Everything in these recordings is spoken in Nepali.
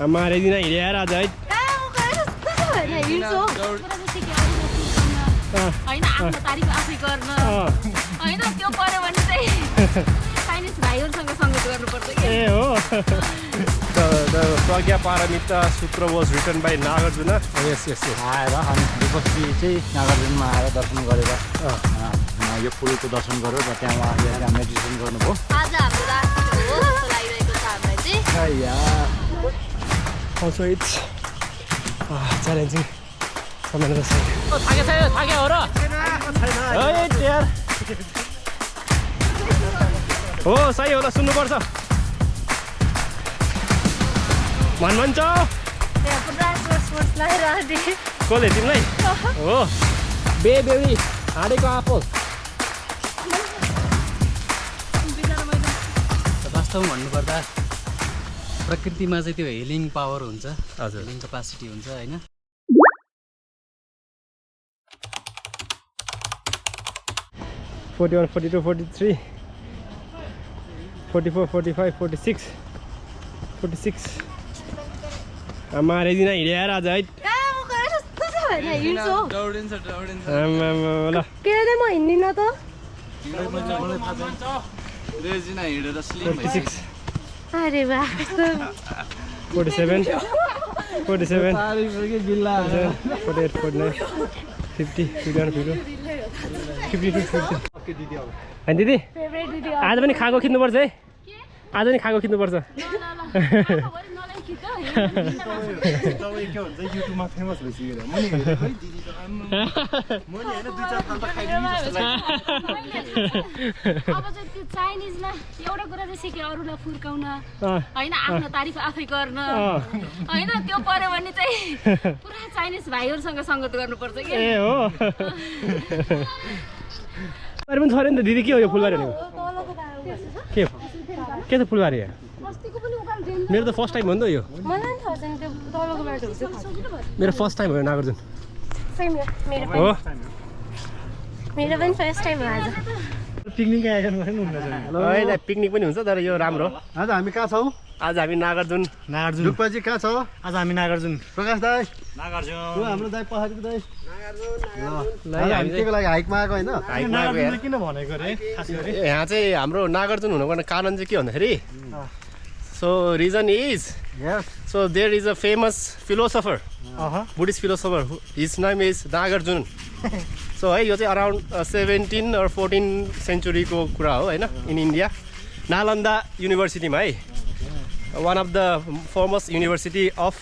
Nagrjuna हिँडेर आज है हैन आफ्नो तारिफ आफै गर्न हैन त्यो पर्यो भने चाहिँ चाइनिज भाइहरुसँग संगत गर्नुपर्छ के ए हो the Pragya Paramita Sutra was written by Nagarjuna. Yes. आएर अनि विपक्षी चाहिँ नागार्जुनमा आएर दर्शन गरेर यो पुलको दर्शन गर्यो र त्यहाँ उहाँले यहाँ मेडिटेसन गर्नुभयो। आज हाम्रो राष्ट्र हो जस्तो लागिरहेको छ हामीलाई चाहिँ। Also it's challenging. थाके हो र हो सही हो त सुन्नुपर्छ भन्छ कसले तिमीलाई हो बेबी हाँडेको आप्पल वास्तवमा भन्नुपर्दा प्रकृतिमा चाहिँ त्यो हिलिङ पावर हुन्छ हजुर हिलिङ क्यापासिटी हुन्छ हैन 41 42 43 44 45 46 46 Nagrjuna हिँडेर आज है ल के म हिँड्दिन त 46 अरे वाह 47 47 48 49 50 51 52 अनि दिदी आज पनि खाएको खिच्नुपर्छ है आज पनि खाएको खिच्नुपर्छ युट्युबमा फेमस भइसक्यो मैले हेरेको है दिदी त मैले हैन दुई चार खान त खाइदिनु जस्तो लाग्यो अब चाहिँ त्यो चाइनिजमा एउटा कुरा चाहिँ सिके अरूलाई फुर्काउन हैन आफ्नो तारिफ आफै गर्न हैन त्यो पर्यो भने चाहिँ पुरा चाइनिज भाइहरुसँग संगत गर्नुपर्छ के ए हो अरे पनि छोरे नि त दिदी के हो यो फुलबारी भनेको के त फुलबारी मेरो त फर्स्ट टाइम हो नि त यो मलाई थाहा छैन त्यो तलको बाटो हो मेरो फर्स्ट टाइम हो नागार्जुन सेम मेरो हो मेरो पनि फर्स्ट टाइम हो आज पिकनिक आएको हैन हैन पिकनिक पनि हुन्छ तर यो राम्रो आज हामी कहाँ छौं आज हामी नागार्जुन रुक्पाजी कहाँ छ आज हामी नागार्जुन प्रकाश दाइ नागार्जुन हो हाम्रो दाइ पहाडको दाइ नागार्जुन हामी केको लागि हाइकमा आएको हैन नागार्जुन किन भनेको रे खास गरी यहाँ चाहिँ हाम्रो नागार्जुन हुनको कारण चाहिँ के भन्दाखेरि so reason is so there is a famous philosopher Buddhist philosopher his name is Nagarjuna so है यो चाहिँ around 17 or 14 century को कुरा हो हैन in India Nalanda University मा है one of the foremost university of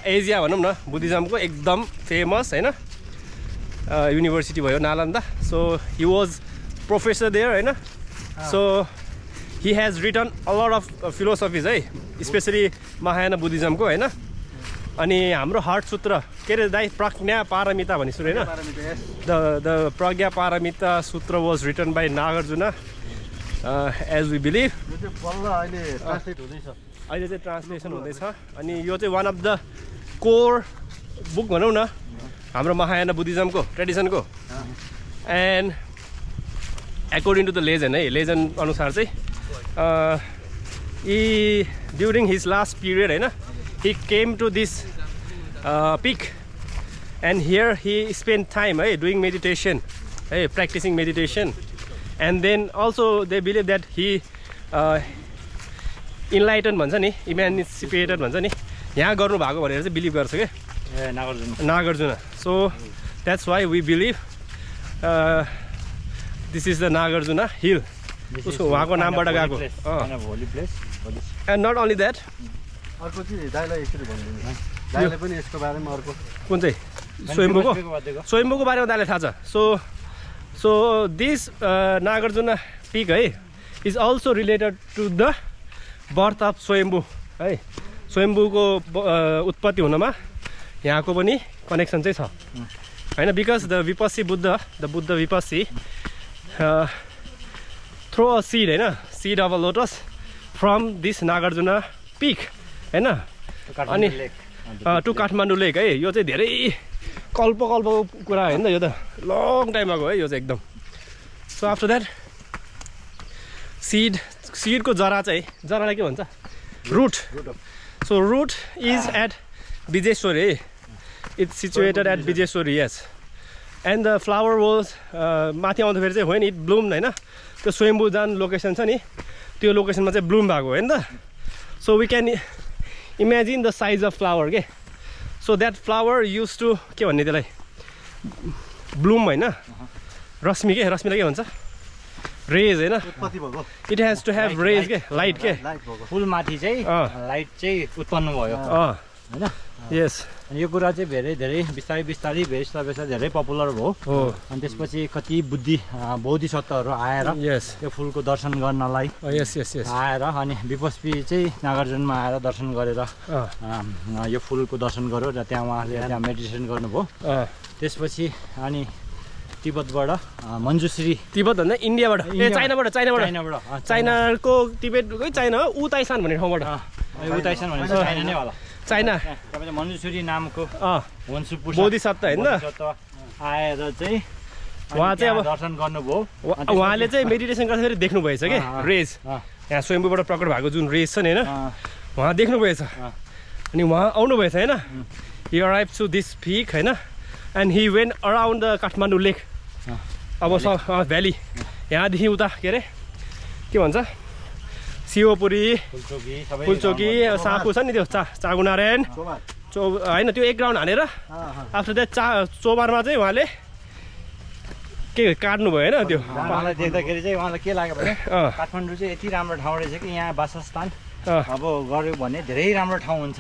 Asia भनौं न बुद्धिज्म को एकदम फेमस हैन university भयो Nalanda so he was professor there हैन so he has written a lot of philosophies है especially Mahayana Buddhism को हैन अनि हाम्रो हार्ट सूत्र के रे दाइ प्रज्ञा पारमिता भनि सुने हैन the Pragya Paramita Sutra was written by Nagarjuna as we believe यो चाहिँ बल्ल अहिले ट्रान्सलेट हुँदैछ अहिले चाहिँ ट्रान्सलेसन हुँदैछ अनि यो चाहिँ one of the core book भनौं न हाम्रो Mahayana Buddhism को ट्रेडिसन को and according to the legend है legend अनुसार चाहिँ during his last period हैन he came to this peak and here he spent time doing meditation practicing meditation and then also they believe that he enlightened भन्छ नि emancipated भन्छ नि यहाँ गर्नु भएको भनेर चाहिँ बिलिभ गर्छ के Nagarjuna so that's why we believe this is the Nagarjuna Hill उसको उहाँको नामबाट गएको and not only that अर्को चाहिँ दाइलाई एकचोटी भनिदिनु दाइले पनि यसको बारेमा अर्को कुन चाहिँ स्वयम्भूको बारेमा दाइलाई थाहा छ so this Nagarjuna peak है is also related to the birth of Swoyambhu है स्वयम्भूको उत्पत्ति हुनमा यहाँको पनि कनेक्सन चाहिँ छ हैन because the Vipassi Buddha the Buddha Vipassi throw a seed हैन seed of a lotus from this Nagarjuna peak हैन अनि to Kathmandu lake है यो चाहिँ धेरै कल्पको कुरा हैन यो त लङ टाइम अगो है यो चाहिँ एकदम so after that seed को जरा चाहिँ जरालाई के भन्छ root So root is at Bijeshwari. It's situated at Bijeshwari, yes. And the flower was माथि आउँदाखेरि चाहिँ when it bloomed हैन त्यो स्वयम्भू जान लोकेसन छ नि त्यो लोकेसनमा चाहिँ ब्लुम भएको हैन त. So we can imagine the size of flower के. So that flower used to के भन्ने त्यसलाई bloom हैन रश्मि के रश्मिलाई के भन्छ rays हैन. It has to have rays के light के फुल माथि चाहिँ लाइट चाहिँ उत्पन्न भयो हैन. Yes. अनि यो कुरा चाहिँ धेरै बिस्तारै धेरै पपुलर भयो. अनि त्यसपछि कति बोधिसत्वहरू आएर यो फुलको दर्शन गर्नलाई आएर अनि विपस्पी चाहिँ नागार्जुनमा आएर दर्शन गरेर यो फुलको दर्शन गर्यो र त्यहाँ उहाँले त्यहाँ मेडिटेसन गर्नुभयो. त्यसपछि अनि तिब्बतबाट मञ्जुश्री तिब्बत भन्दा इन्डियाबाट चाइनाको तिब्बतकै चाइना हो उताइसान भन्ने ठाउँबाट उताइसान भनेको चाइना नै होला. चाइना तपाईले मञ्जुश्री नामको बोधिसत्व हैन आएर चाहिँ उहाँ चाहिँ अब दर्शन गर्नुभयो. उहाँले चाहिँ मेडिटेसन गर्दाखेरि देख्नु भएछ के रेज यहाँ स्वयम्भूबाट प्रकट भएको जुन रेज छ नि हैन उहाँ देख्नु भएछ अनि उहाँ आउनु भएछ हैन. He arrived to this peak हैन and he went around the Kathmandu lake. अब भ्याली यहाँदेखि उता के अरे के भन्छ शिवपुरी फुलचोकी साखु छ नि त्यो चागुनारायण होइन त्यो एक राउन्ड हानेर आफ्टर द्याट चोबारमा चाहिँ उहाँले के काट्नु भयो होइन. त्यो उहाँलाई देख्दाखेरि चाहिँ उहाँलाई के लाग्यो भने काठमाडौँ चाहिँ यति राम्रो ठाउँ रहेछ कि यहाँ वासस्थान अब गऱ्यो भने धेरै राम्रो ठाउँ हुन्छ.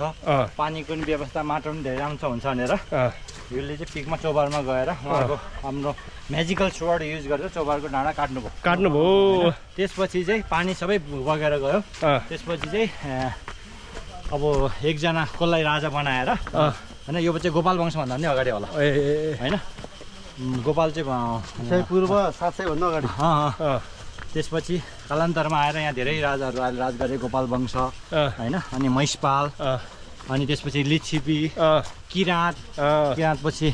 पानीको पनि व्यवस्था माटो पनि धेरै राम्रो हुन्छ भनेर यसले चाहिँ पिकमा चोबारमा गएर उहाँको हाम्रो म्याजिकल सोर्ड युज गरेर चोबारको डाँडा काट्नुभयो. त्यसपछि चाहिँ पानी सबै बगेर गयो. त्यसपछि चाहिँ अब एकजना कसलाई राजा बनाएर होइन यो चाहिँ गोपाल वंशभन्दा पनि अगाडि होला होइन. गोपाल चाहिँ पूर्व 700 भन्दा अगाडि. त्यसपछि कालान्तरमा आएर यहाँ धेरै राजाहरू आएर राज गरे गोपाल वंश होइन. अनि महिषपाल अनि त्यसपछि लिच्छिपी किराँत पछि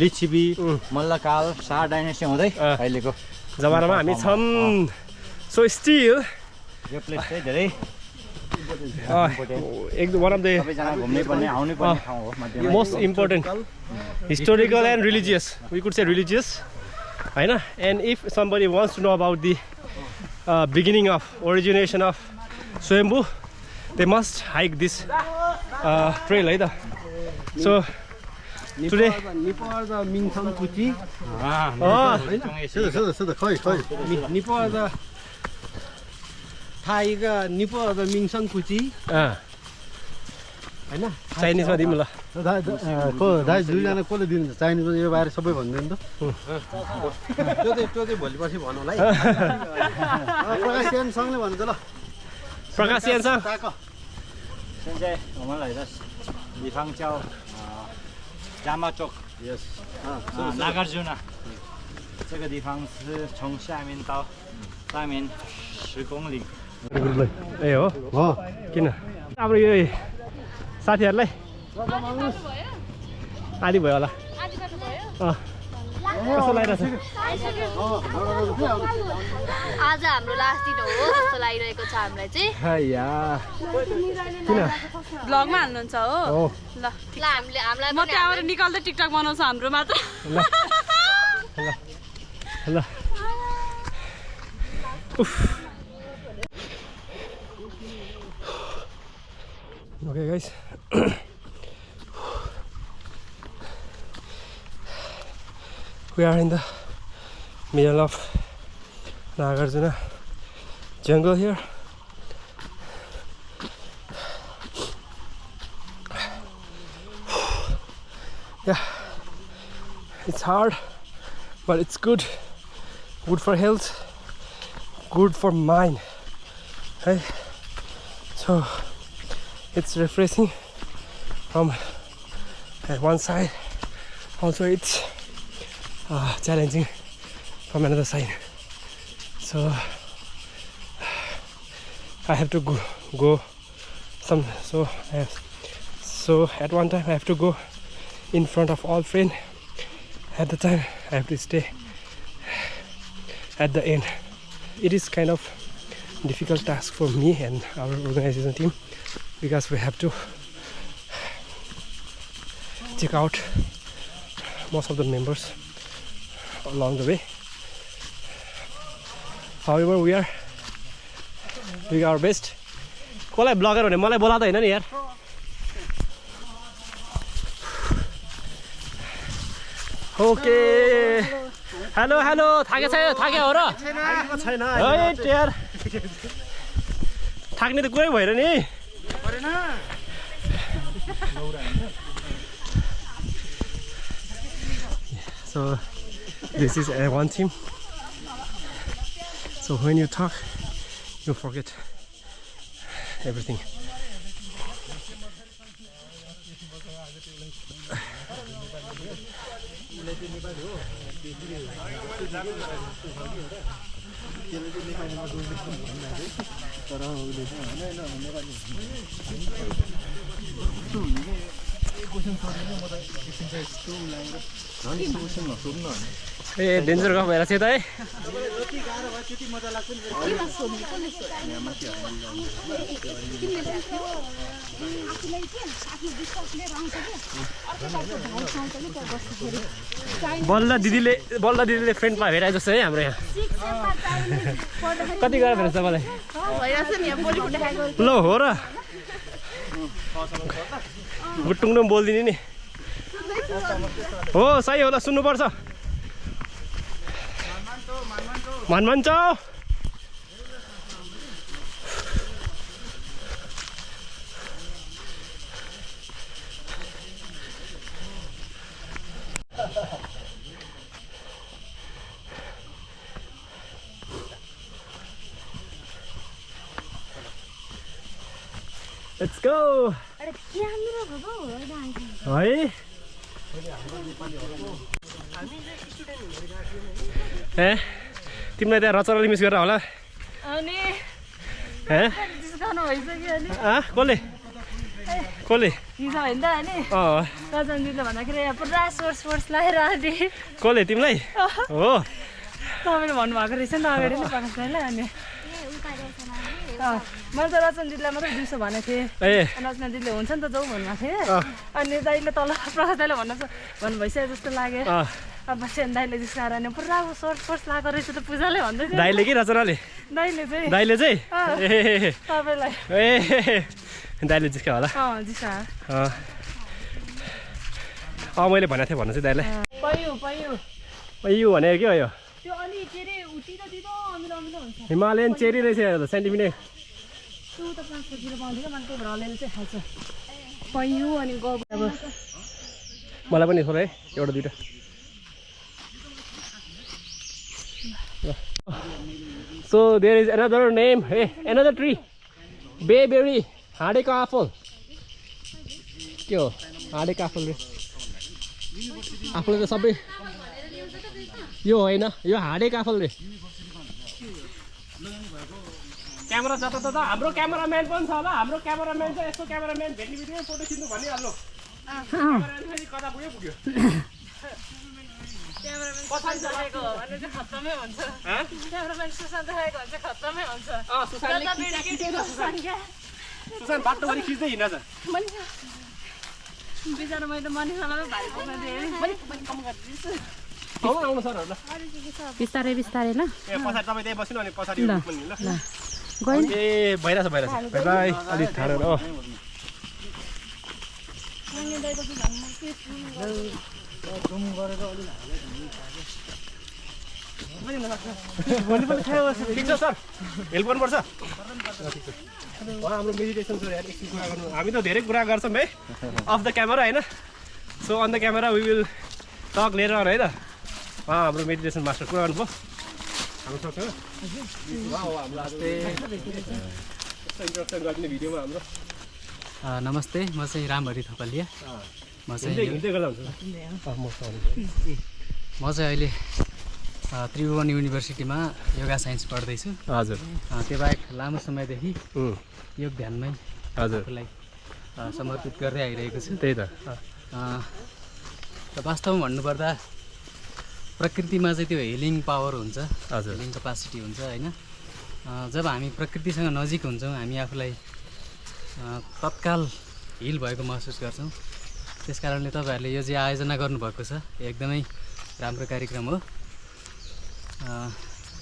लिच्छिपी मल्लकाल शाह डाइनेस्टी हुँदै अहिलेको जमानामा हामी छौँ. सो स्टिल यो प्लेस चाहिँ धेरै one of the most important historical and religious, we could say religious, and if somebody wants to know about the beginning of origination of Swoyambhu, they must hike this trail. So today Nepal the Mingsang Kuchi. Nepal the Thaiga Nepal the Mingsang Kuchi. हैन चाइनिजमा दिउँ ल दाइ दुईजना कसले दिनुहुन्छ चाइनिजमा यो बारे सबै भनिदिनु त त्यो चाहिँ भोलिपछि भनौँ है प्रकाशियन सँगले भन्नु त ल प्रकाशियन सँग 现在我们来的地方叫加马州 yes Nagarjuna 这个地方是从下面到上面10公里 ए हो किन अब यो साथीहरुलाई आदि भयो होला कस्तो लागिरहेछ आज हाम्रो लास्ट दिन हो जस्तो लागिरहेको छ हामीलाई चाहिँ हैया किन ब्लगमा हाल्नुहुन्छ हो ल हामीलाई म त्यहाँबाट निकाल्दै टिकटक बनाउँछु हाम्रो मात्र ल उफ Okay guys, we are in the middle of Nagarjuna jungle here. Yeah, it's hard, but it's good for health, good for mind. Hey, so it's refreshing from one side, also it's challenging from another side. So I have to go some. So at one time I have to go in front of all friends. At the time I have to stay at the end. It is kind of difficult task for me and our organization team, because we have to check out most of the members along the way. However, we are doing our best. कसलाई ब्लगर भने मलाई बोलाउँदा हैन नि यार. Okay. Hello, hello. थाके हो र? छैन हैट यार. थाक्ने त कुरै भएन नि. So this is one team. So when you talk, you forget everything. A danger गफ भएर चाहिँ त है. बल्ल दिदीले फ्रेन्ड पाएर जस्तो है हाम्रो यहाँ. कति गएर भेट्छ मलाई? ल हो र गुटुङडुङ बोल्दिने नि. हो सही हो ल सुन्नुपर्छ. मनमन्छ Let's go. है ए तिमीलाई त्यहाँ रचनाले मिस गरेर होला. अनि हे डिस्काउन्ट भइसक्यो अनि कसले हिजो होइन त अनि रजनजीले भन्दाखेरि पुरा सोर्स लगाएर आदि कसले तिमीलाई हो तपाईँले भन्नुभएको रहेछ नि अगाडि नै प्रकाश दाइलाई. अनि मैले त रचनजीलाई मात्रै दिउँसो भनेको थिएँ. रचनाजीले हुन्छ नि त जाउँ भन्नुभएको थिएँ. अनि दाइले तल प्रकाश दाइलाई भन्नु भइसक्यो जस्तो लाग्यो. अब सेन दाइले जिस्काएर अनि पुरा सोर्स लगाएको रहेछ त पूजाले भन्दै थियो. दाइले कि रचनाले? दाइले चाहिँ ए तपाईँलाई ए दाइले जिस्का होला. जिस्का मैले भनेको थिएँ भन्नु चाहिँ दाइलाई. यो भनेको के हो यो? त्यो अलि के अरे उति त दिदो अमिलो हुन्छ. हिमालयन चेरी रहेछ यो त सेन्टिमिटर. त्यो त 5 किलो पाउँदैन मैले त्यही भएर अलिअलि चाहिँ खान्छ. पयु अनि गगु अब मलाई पनि थोरै एउटा दुईटा. So there is another name, another tree, bayberry, हाडेको आफल. के हो हाडेको आफल रे? आफल त सबै यो होइन, यो हाडेको आफल रे. क्यामेरा जता तता हाम्रो क्यामेराम्यान पनि छ होला. हाम्रो क्यामेराम्यान चाहिँ यस्तो क्यामेराम्यान भेट्ने बित्तिकै फोटो खिच्नु भनिहाल्नु. क्यामेराम्यान कता पुग्यो क्यामेराम्यान देखाएको भने चाहिँ खत्तमै हुन्छ. क्यामेराम्यान सुशान्त देखाएको भने चाहिँ खत्तमै हुन्छ. सुशान्त बाटोभरि खिच्दै हिँड्छ. बिचरा मैले मनिषालाई भारी बोक्न दिएँ. कम गरिदिन्छु. आउनु सर ल. बिस्तारै बिस्तारै ल. ए पछाडि तपाईँ त्यही बस्नु अनि पछाडि पनि ल. ए भइरहेछ भाइ अलिक ठाडो हो. ठिक छ सर हेल्प गर्नुपर्छ. हाम्रो मेडिटेसन छ यार. एकछिन कुरा गर्नु. हामी त धेरै कुरा गर्छौँ है अफ द क्यामेरा होइन. So on the camera we will talk later on है त. हाम्रो मेडिटेसन मास्टर कुरा गर्नुभयो. हाम्रो सक्छ हाम्रो इन्ट्रोडक्सन गरिदिने भिडियोमा हाम्रो. नमस्ते, म चाहिँ रामहरि थपलिया. म चाहिँ अहिले त्रिभुवन युनिभर्सिटीमा योगा साइन्स पढ्दैछु. हजुर. त्यो बाहेक लामो समयदेखि योग ध्यानमै आफूलाई समर्पित गर्दै आइरहेको छु. त्यही त. वास्तवमा भन्नुपर्दा प्रकृतिमा चाहिँ त्यो हिलिङ पावर हुन्छ. हजुर. हिलिङ क्यापासिटी हुन्छ होइन. जब हामी प्रकृतिसँग नजिक हुन्छौँ हामी आफूलाई तत्काल हिल भएको महसुस गर्छौँ. त्यस कारणले तपाईँहरूले यो चाहिँ आयोजना गर्नुभएको छ एकदमै राम्रो कार्यक्रम हो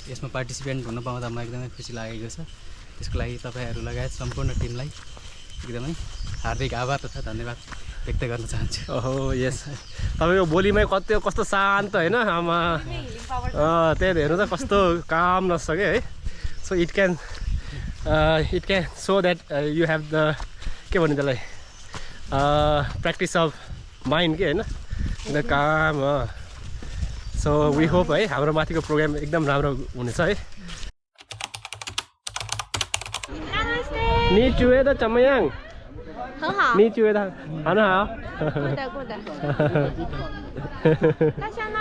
यसमा पार्टिसिपेन्ट हुन पाउँदा म एकदमै खुसी लागेको छ त्यसको लागि तपाईँहरू लगायत सम्पूर्ण टिमलाई एकदमै हार्दिक आभार तथा धन्यवाद व्यक्त गर्न चाहन्छु ओहो यस तपाईँको बोलीमै कस्तो शान्त होइन आमा त्यही हेर्नु त कस्तो काम नसक्यो है so it can so that you have the के भन्नु त्यसलाई प्र्याक्टिस अफ माइन्ड के होइन द काम सो वी होप है हाम्रो माथिको प्रोग्राम एकदम राम्रो हुनेछ है 你觉得怎么样？很好。你觉得很好？过的。大象呢？